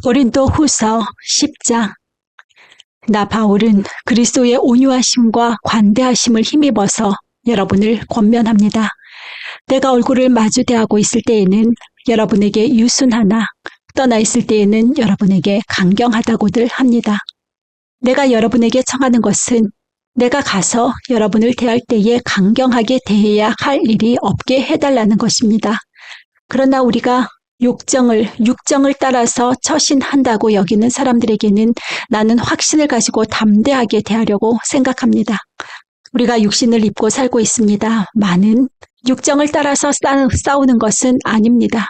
고린도 후서 10장. 나 바울은 그리스도의 온유하심과 관대하심을 힘입어서 여러분을 권면합니다. 내가 얼굴을 마주 대하고 있을 때에는 여러분에게 유순하나 떠나 있을 때에는 여러분에게 강경하다고들 합니다. 내가 여러분에게 청하는 것은 내가 가서 여러분을 대할 때에 강경하게 대해야 할 일이 없게 해달라는 것입니다. 그러나 우리가 육정을 따라서 처신한다고 여기는 사람들에게는 나는 확신을 가지고 담대하게 대하려고 생각합니다. 우리가 육신을 입고 살고 있습니다. 많은 육정을 따라서 싸우는 것은 아닙니다.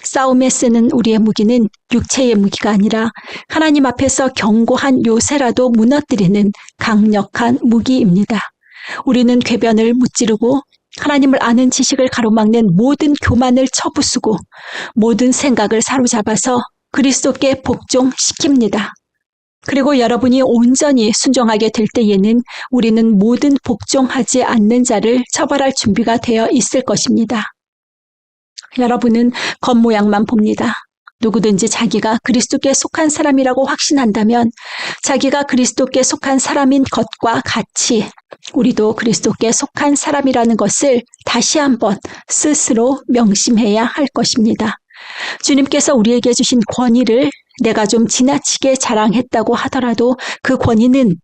싸움에 쓰는 우리의 무기는 육체의 무기가 아니라 하나님 앞에서 견고한 요새라도 무너뜨리는 강력한 무기입니다. 우리는 궤변을 무찌르고 하나님을 아는 지식을 가로막는 모든 교만을 쳐부수고 모든 생각을 사로잡아서 그리스도께 복종시킵니다. 그리고 여러분이 온전히 순종하게 될 때에는 우리는 모든 복종하지 않는 자를 처벌할 준비가 되어 있을 것입니다. 여러분은 겉모양만 봅니다. 누구든지 자기가 그리스도께 속한 사람이라고 확신한다면 자기가 그리스도께 속한 사람인 것과 같이 우리도 그리스도께 속한 사람이라는 것을 다시 한번 스스로 명심해야 할 것입니다. 주님께서 우리에게 주신 권위를 내가 좀 지나치게 자랑했다고 하더라도 그 권위는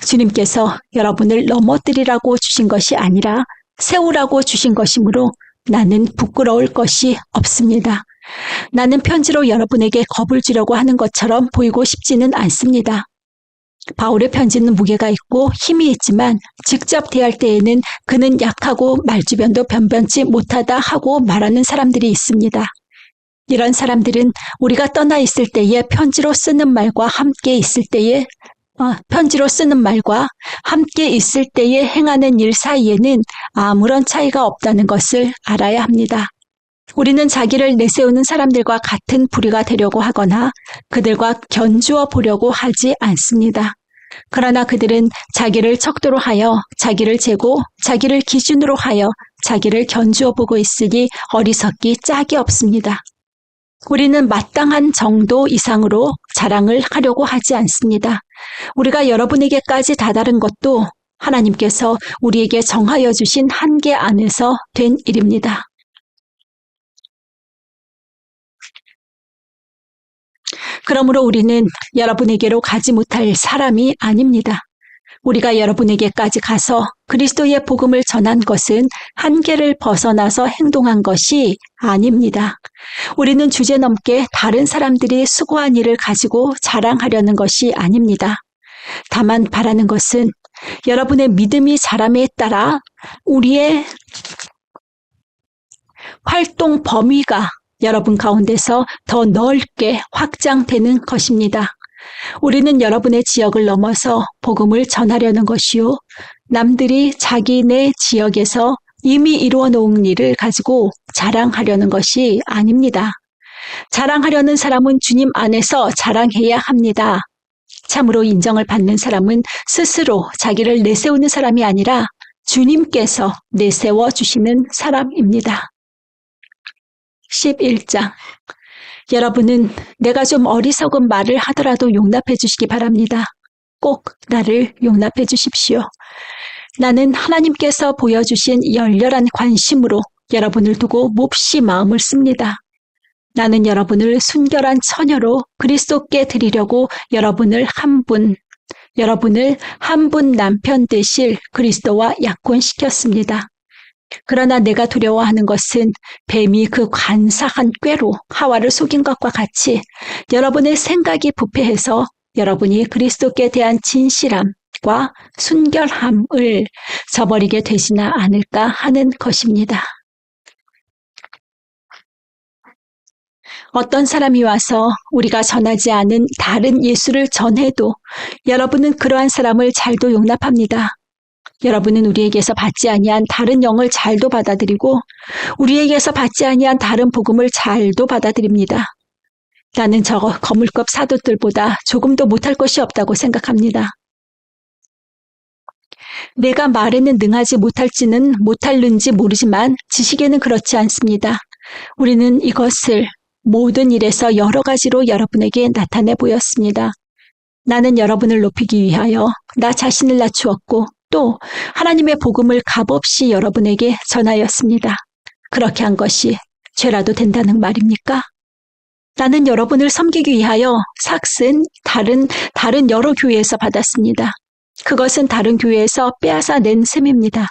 주님께서 여러분을 넘어뜨리라고 주신 것이 아니라 세우라고 주신 것이므로 나는 부끄러울 것이 없습니다. 나는 편지로 여러분에게 겁을 주려고 하는 것처럼 보이고 싶지는 않습니다. 바울의 편지는 무게가 있고 힘이 있지만 직접 대할 때에는 그는 약하고 말주변도 변변치 못하다 하고 말하는 사람들이 있습니다. 이런 사람들은 우리가 떠나 있을 때에 편지로 쓰는 말과 함께 있을 때에 행하는 일 사이에는 아무런 차이가 없다는 것을 알아야 합니다. 우리는 자기를 내세우는 사람들과 같은 부류가 되려고 하거나 그들과 견주어 보려고 하지 않습니다. 그러나 그들은 자기를 척도로 하여 자기를 재고 자기를 기준으로 하여 자기를 견주어 보고 있으니 어리석기 짝이 없습니다. 우리는 마땅한 정도 이상으로 자랑을 하려고 하지 않습니다. 우리가 여러분에게까지 다다른 것도 하나님께서 우리에게 정하여 주신 한계 안에서 된 일입니다. 그러므로 우리는 여러분에게로 가지 못할 사람이 아닙니다. 우리가 여러분에게까지 가서 그리스도의 복음을 전한 것은 한계를 벗어나서 행동한 것이 아닙니다. 우리는 주제넘게 다른 사람들이 수고한 일을 가지고 자랑하려는 것이 아닙니다. 다만 바라는 것은 여러분의 믿음이 자람에 따라 우리의 활동 범위가 여러분 가운데서 더 넓게 확장되는 것입니다. 우리는 여러분의 지역을 넘어서 복음을 전하려는 것이요. 남들이 자기네 지역에서 이미 이루어 놓은 일을 가지고 자랑하려는 것이 아닙니다. 자랑하려는 사람은 주님 안에서 자랑해야 합니다. 참으로 인정을 받는 사람은 스스로 자기를 내세우는 사람이 아니라 주님께서 내세워 주시는 사람입니다. 11장. 여러분은 내가 좀 어리석은 말을 하더라도 용납해 주시기 바랍니다. 꼭 나를 용납해 주십시오. 나는 하나님께서 보여주신 열렬한 관심으로 여러분을 두고 몹시 마음을 씁니다. 나는 여러분을 순결한 처녀로 그리스도께 드리려고 여러분을 한 분 남편 되실 그리스도와 약혼시켰습니다. 그러나 내가 두려워하는 것은 뱀이 그 간사한 꾀로 하와를 속인 것과 같이 여러분의 생각이 부패해서 여러분이 그리스도께 대한 진실함과 순결함을 저버리게 되지나 않을까 하는 것입니다. 어떤 사람이 와서 우리가 전하지 않은 다른 예수를 전해도 여러분은 그러한 사람을 잘도 용납합니다. 여러분은 우리에게서 받지 아니한 다른 영을 잘도 받아들이고 우리에게서 받지 아니한 다른 복음을 잘도 받아들입니다. 나는 저 거물급 사도들보다 조금도 못할 것이 없다고 생각합니다. 내가 말에는 능하지 못할는지 모르지만 지식에는 그렇지 않습니다. 우리는 이것을 모든 일에서 여러 가지로 여러분에게 나타내 보였습니다. 나는 여러분을 높이기 위하여 나 자신을 낮추었고 또 하나님의 복음을 값없이 여러분에게 전하였습니다. 그렇게 한 것이 죄라도 된다는 말입니까? 나는 여러분을 섬기기 위하여 삭슨 다른 여러 교회에서 받았습니다. 그것은 다른 교회에서 빼앗아 낸 셈입니다.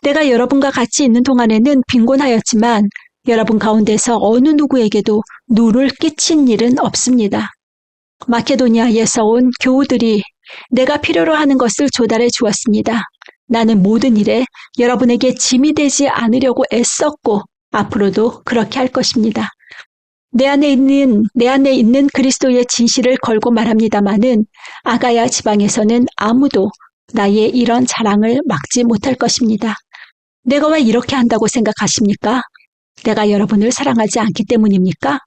내가 여러분과 같이 있는 동안에는 빈곤하였지만 여러분 가운데서 어느 누구에게도 누를 끼친 일은 없습니다. 마케도니아에서 온 교우들이 내가 필요로 하는 것을 조달해 주었습니다. 나는 모든 일에 여러분에게 짐이 되지 않으려고 애썼고 앞으로도 그렇게 할 것입니다. 내 안에 있는 그리스도의 진실을 걸고 말합니다마는 아가야 지방에서는 아무도 나의 이런 자랑을 막지 못할 것입니다. 내가 왜 이렇게 한다고 생각하십니까? 내가 여러분을 사랑하지 않기 때문입니까?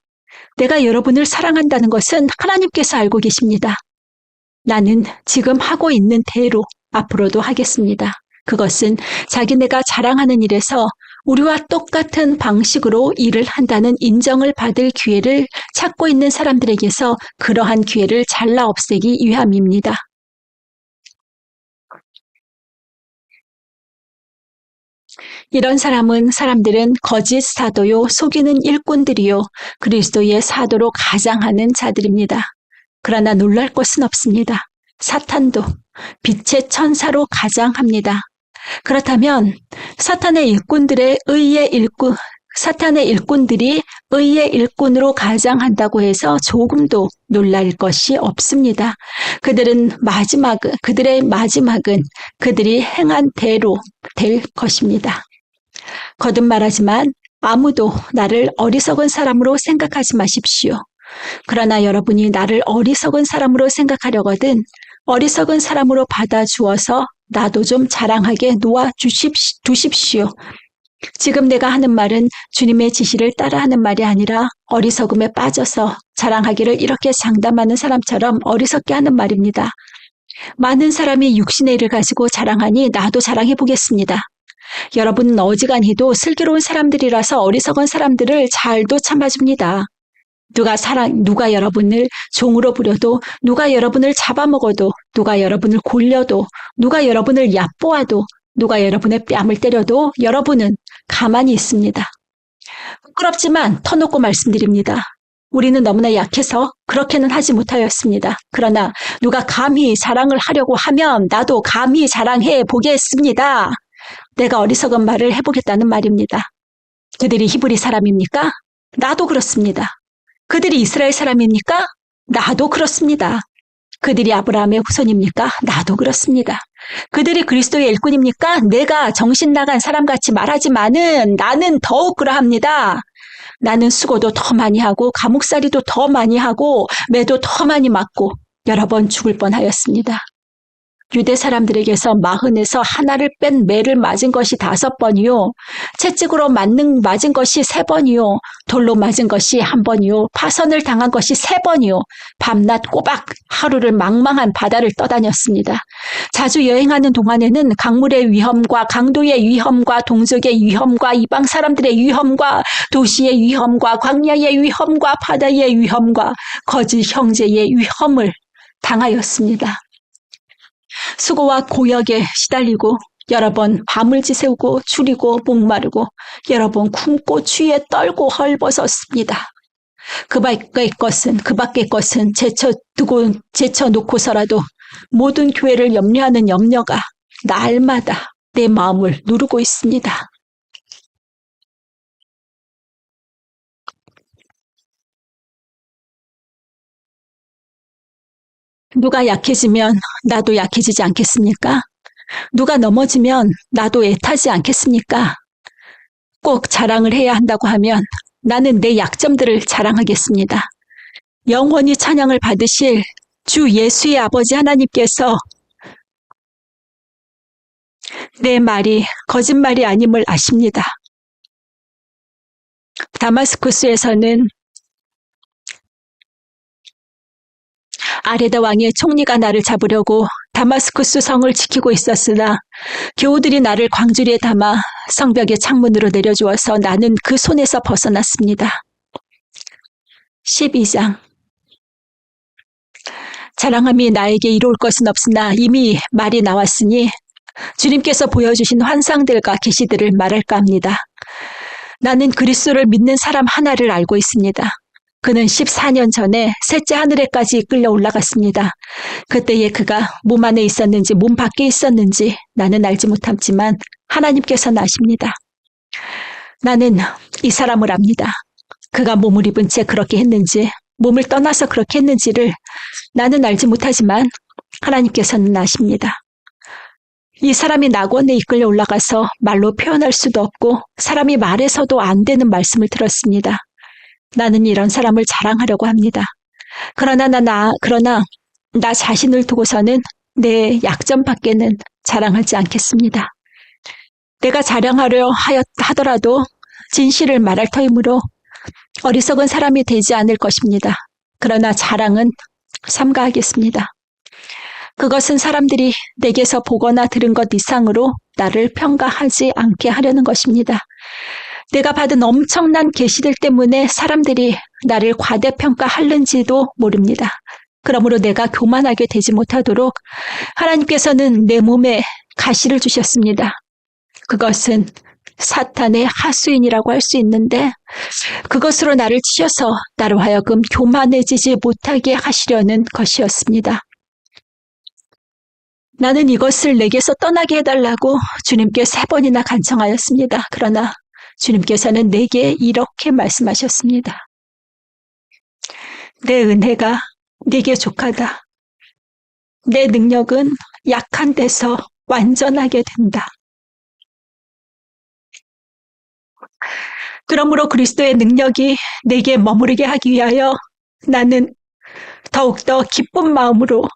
내가 여러분을 사랑한다는 것은 하나님께서 알고 계십니다. 나는 지금 하고 있는 대로 앞으로도 하겠습니다. 그것은 자기네가 자랑하는 일에서 우리와 똑같은 방식으로 일을 한다는 인정을 받을 기회를 찾고 있는 사람들에게서 그러한 기회를 잘라 없애기 위함입니다. 이런 사람들은 거짓 사도요, 속이는 일꾼들이요, 그리스도의 사도로 가장하는 자들입니다. 그러나 놀랄 것은 없습니다. 사탄도 빛의 천사로 가장합니다. 그렇다면 사탄의 일꾼들이 의의 일꾼으로 가장한다고 해서 조금도 놀랄 것이 없습니다. 그들의 마지막은 그들이 행한 대로 될 것입니다. 거듭 말하지만 아무도 나를 어리석은 사람으로 생각하지 마십시오. 그러나 여러분이 나를 어리석은 사람으로 생각하려거든 어리석은 사람으로 받아주어서 나도 좀 자랑하게 놓아 두십시오. 지금 내가 하는 말은 주님의 지시를 따라하는 말이 아니라 어리석음에 빠져서 자랑하기를 이렇게 장담하는 사람처럼 어리석게 하는 말입니다. 많은 사람이 육신의 일을 가지고 자랑하니 나도 자랑해 보겠습니다. 여러분은 어지간히도 슬기로운 사람들이라서 어리석은 사람들을 잘도 참아줍니다. 누가 여러분을 종으로 부려도, 누가 여러분을 잡아먹어도, 누가 여러분을 골려도, 누가 여러분을 얕보아도, 누가 여러분의 뺨을 때려도 여러분은 가만히 있습니다. 부끄럽지만 터놓고 말씀드립니다. 우리는 너무나 약해서 그렇게는 하지 못하였습니다. 그러나 누가 감히 자랑을 하려고 하면 나도 감히 자랑해 보겠습니다. 내가 어리석은 말을 해보겠다는 말입니다. 그들이 히브리 사람입니까? 나도 그렇습니다. 그들이 이스라엘 사람입니까? 나도 그렇습니다. 그들이 아브라함의 후손입니까? 나도 그렇습니다. 그들이 그리스도의 일꾼입니까? 내가 정신 나간 사람같이 말하지만은 나는 더욱 그러합니다. 나는 수고도 더 많이 하고 감옥살이도 더 많이 하고 매도 더 많이 맞고 여러 번 죽을 뻔하였습니다. 유대 사람들에게서 40에서 하나를 뺀 매를 맞은 것이 5번이요. 채찍으로 맞은 것이 3번이요. 돌로 맞은 것이 1번이요. 파선을 당한 것이 3번이요. 밤낮 꼬박 하루를 망망한 바다를 떠다녔습니다. 자주 여행하는 동안에는 강물의 위험과 강도의 위험과 동족의 위험과 이방 사람들의 위험과 도시의 위험과 광야의 위험과 바다의 위험과 거짓 형제의 위험을 당하였습니다. 수고와 고역에 시달리고 여러 번 밤을 지새우고 줄이고 목마르고 여러 번 굶고 추위에 떨고 헐벗었습니다. 그 밖의 것은 제쳐놓고서라도 모든 교회를 염려하는 염려가 날마다 내 마음을 누르고 있습니다. 누가 약해지면 나도 약해지지 않겠습니까? 누가 넘어지면 나도 애타지 않겠습니까? 꼭 자랑을 해야 한다고 하면 나는 내 약점들을 자랑하겠습니다. 영원히 찬양을 받으실 주 예수의 아버지 하나님께서 내 말이 거짓말이 아님을 아십니다. 다마스쿠스에서는 아레다 왕의 총리가 나를 잡으려고 다마스쿠스 성을 지키고 있었으나 교우들이 나를 광주리에 담아 성벽의 창문으로 내려주어서 나는 그 손에서 벗어났습니다. 12장. 자랑함이 나에게 이로울 것은 없으나 이미 말이 나왔으니 주님께서 보여주신 환상들과 계시들을 말할까 합니다. 나는 그리스도를 믿는 사람 하나를 알고 있습니다. 그는 14년 전에 셋째 하늘에까지 끌려 올라갔습니다. 그때에 그가 몸 안에 있었는지 몸 밖에 있었는지 나는 알지 못하지만 하나님께서는 아십니다. 나는 이 사람을 압니다. 그가 몸을 입은 채 그렇게 했는지 몸을 떠나서 그렇게 했는지를 나는 알지 못하지만 하나님께서는 아십니다. 이 사람이 낙원에 이끌려 올라가서 말로 표현할 수도 없고 사람이 말해서도 안 되는 말씀을 들었습니다. 나는 이런 사람을 자랑하려고 합니다. 그러나 나 자신을 두고서는 내 약점 밖에는 자랑하지 않겠습니다. 내가 자랑하려 하더라도 진실을 말할 터이므로 어리석은 사람이 되지 않을 것입니다. 그러나 자랑은 삼가하겠습니다. 그것은 사람들이 내게서 보거나 들은 것 이상으로 나를 평가하지 않게 하려는 것입니다. 내가 받은 엄청난 계시들 때문에 사람들이 나를 과대평가하는지도 모릅니다. 그러므로 내가 교만하게 되지 못하도록 하나님께서는 내 몸에 가시를 주셨습니다. 그것은 사탄의 하수인이라고 할 수 있는데 그것으로 나를 치셔서 나로 하여금 교만해지지 못하게 하시려는 것이었습니다. 나는 이것을 내게서 떠나게 해달라고 주님께 3번이나 간청하였습니다. 그러나 주님께서는 내게 이렇게 말씀하셨습니다. 내 은혜가 네게 족하다. 내 능력은 약한 데서 완전하게 된다. 그러므로 그리스도의 능력이 내게 머무르게 하기 위하여 나는 더욱더 기쁜 마음으로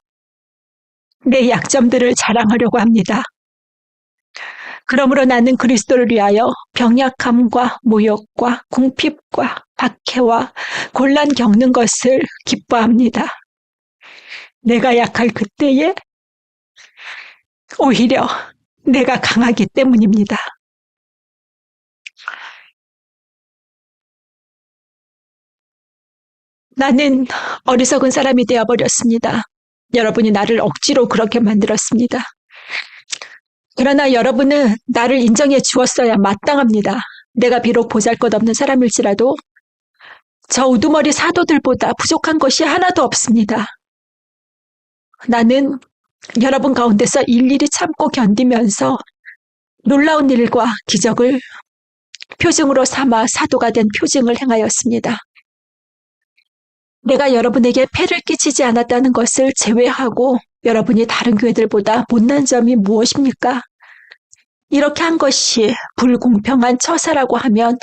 내 약점들을 자랑하려고 합니다. 그러므로 나는 그리스도를 위하여 병약함과 모욕과 궁핍과 박해와 곤란 겪는 것을 기뻐합니다. 내가 약할 그때에 오히려 내가 강하기 때문입니다. 나는 어리석은 사람이 되어버렸습니다. 여러분이 나를 억지로 그렇게 만들었습니다. 그러나 여러분은 나를 인정해 주었어야 마땅합니다. 내가 비록 보잘것없는 사람일지라도 저 우두머리 사도들보다 부족한 것이 하나도 없습니다. 나는 여러분 가운데서 일일이 참고 견디면서 놀라운 일과 기적을 표징으로 삼아 사도가 된 표징을 행하였습니다. 내가 여러분에게 폐를 끼치지 않았다는 것을 제외하고 여러분이 다른 교회들보다 못난 점이 무엇입니까? 이렇게 한 것이 불공평한 처사라고 하면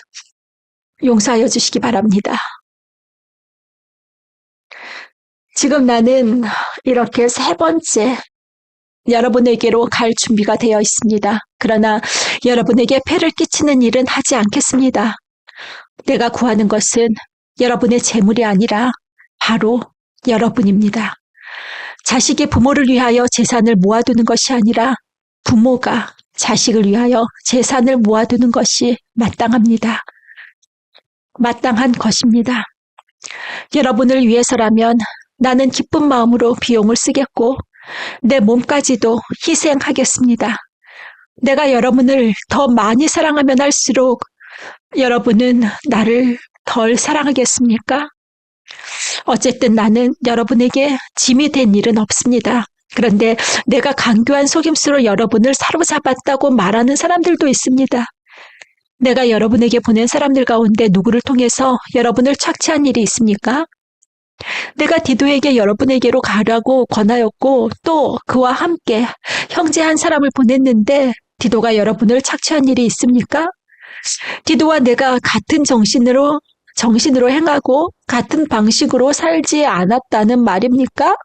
용서하여 주시기 바랍니다. 지금 나는 이렇게 3번째 여러분에게로 갈 준비가 되어 있습니다. 그러나 여러분에게 폐를 끼치는 일은 하지 않겠습니다. 내가 구하는 것은 여러분의 재물이 아니라 바로 여러분입니다. 자식이 부모를 위하여 재산을 모아두는 것이 아니라 부모가 자식을 위하여 재산을 모아두는 것이 마땅합니다. 마땅한 것입니다. 여러분을 위해서라면 나는 기쁜 마음으로 비용을 쓰겠고 내 몸까지도 희생하겠습니다. 내가 여러분을 더 많이 사랑하면 할수록 여러분은 나를 덜 사랑하겠습니까? 어쨌든 나는 여러분에게 짐이 된 일은 없습니다. 그런데 내가 간교한 속임수로 여러분을 사로잡았다고 말하는 사람들도 있습니다. 내가 여러분에게 보낸 사람들 가운데 누구를 통해서 여러분을 착취한 일이 있습니까? 내가 디도에게 여러분에게로 가라고 권하였고 또 그와 함께 형제 한 사람을 보냈는데 디도가 여러분을 착취한 일이 있습니까? 디도와 내가 같은 정신으로 행하고 같은 방식으로 살지 않았다는 말입니까?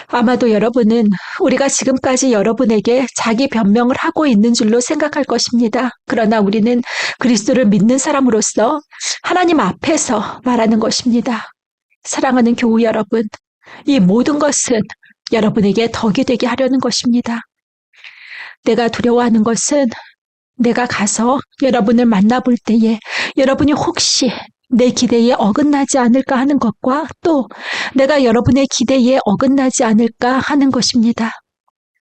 아마도 여러분은 우리가 지금까지 여러분에게 자기 변명을 하고 있는 줄로 생각할 것입니다. 그러나 우리는 그리스도를 믿는 사람으로서 하나님 앞에서 말하는 것입니다. 사랑하는 교우 여러분, 이 모든 것은 여러분에게 덕이 되게 하려는 것입니다. 내가 두려워하는 것은 내가 가서 여러분을 만나볼 때에 여러분이 혹시 내 기대에 어긋나지 않을까 하는 것과 또 내가 여러분의 기대에 어긋나지 않을까 하는 것입니다.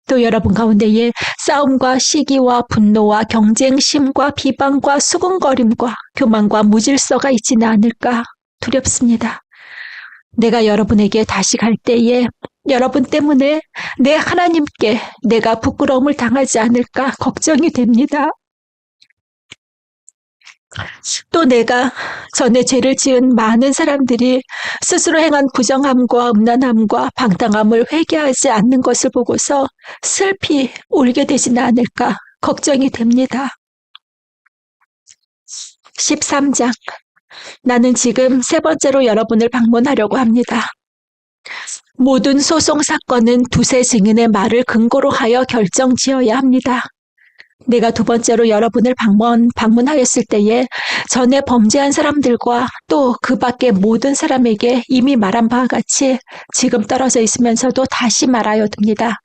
또 여러분 가운데에 싸움과 시기와 분노와 경쟁심과 비방과 수군거림과 교만과 무질서가 있지는 않을까 두렵습니다. 내가 여러분에게 다시 갈 때에 여러분 때문에 내 하나님께 내가 부끄러움을 당하지 않을까 걱정이 됩니다. 또 내가 전에 죄를 지은 많은 사람들이 스스로 행한 부정함과 음란함과 방탕함을 회개하지 않는 것을 보고서 슬피 울게 되지는 않을까 걱정이 됩니다. 13장. 나는 지금 세 번째로 여러분을 방문하려고 합니다. 모든 소송 사건은 두세 증인의 말을 근거로 하여 결정지어야 합니다. 내가 두 번째로 여러분을 방문하였을 때에 전에 범죄한 사람들과 또 그 밖의 모든 사람에게 이미 말한 바와 같이 지금 떨어져 있으면서도 다시 말하여 둡니다.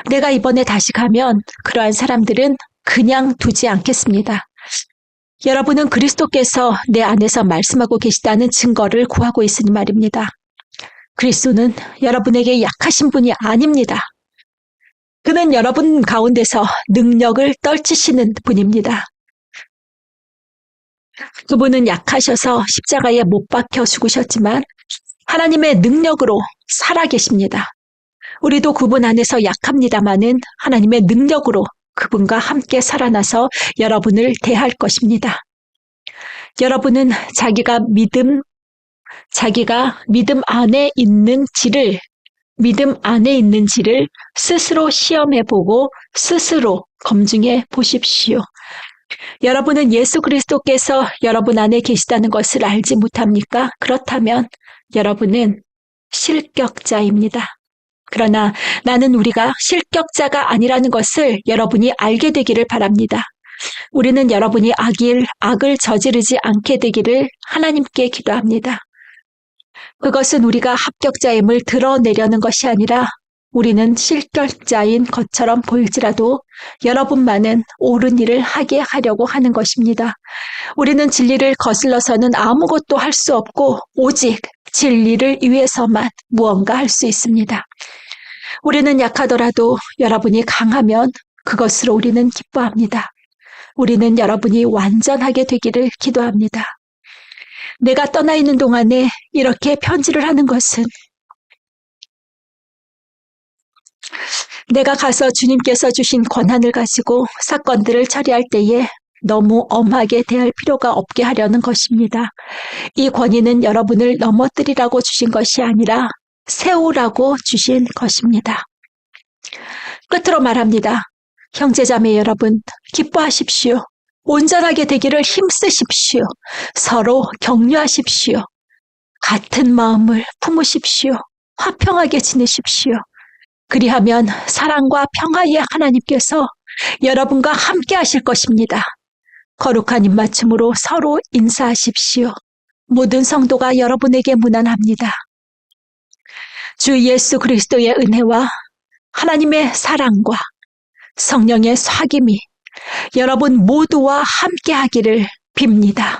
내가 이번에 다시 가면 그러한 사람들은 그냥 두지 않겠습니다. 여러분은 그리스도께서 내 안에서 말씀하고 계시다는 증거를 구하고 있으니 말입니다. 그리스도는 여러분에게 약하신 분이 아닙니다. 그는 여러분 가운데서 능력을 떨치시는 분입니다. 그분은 약하셔서 십자가에 못 박혀 죽으셨지만 하나님의 능력으로 살아계십니다. 우리도 그분 안에서 약합니다마는 하나님의 능력으로 그분과 함께 살아나서 여러분을 대할 것입니다. 여러분은 자기가 믿음 안에 있는지를 스스로 시험해보고 스스로 검증해 보십시오. 여러분은 예수 그리스도께서 여러분 안에 계시다는 것을 알지 못합니까? 그렇다면 여러분은 실격자입니다. 그러나 나는 우리가 실격자가 아니라는 것을 여러분이 알게 되기를 바랍니다. 우리는 여러분이 악을 저지르지 않게 되기를 하나님께 기도합니다. 그것은 우리가 합격자임을 드러내려는 것이 아니라 우리는 실격자인 것처럼 보일지라도 여러분만은 옳은 일을 하게 하려고 하는 것입니다. 우리는 진리를 거슬러서는 아무것도 할 수 없고 오직 진리를 위해서만 무언가 할 수 있습니다. 우리는 약하더라도 여러분이 강하면 그것으로 우리는 기뻐합니다. 우리는 여러분이 완전하게 되기를 기도합니다. 내가 떠나 있는 동안에 이렇게 편지를 하는 것은 내가 가서 주님께서 주신 권한을 가지고 사건들을 처리할 때에 너무 엄하게 대할 필요가 없게 하려는 것입니다. 이 권위는 여러분을 넘어뜨리라고 주신 것이 아니라 세우라고 주신 것입니다. 끝으로 말합니다. 형제자매 여러분, 기뻐하십시오. 온전하게 되기를 힘쓰십시오. 서로 격려하십시오. 같은 마음을 품으십시오. 화평하게 지내십시오. 그리하면 사랑과 평화의 하나님께서 여러분과 함께 하실 것입니다. 거룩한 입맞춤으로 서로 인사하십시오. 모든 성도가 여러분에게 문안합니다. 주 예수 그리스도의 은혜와 하나님의 사랑과 성령의 사귐이 여러분 모두와 함께 하기를 빕니다.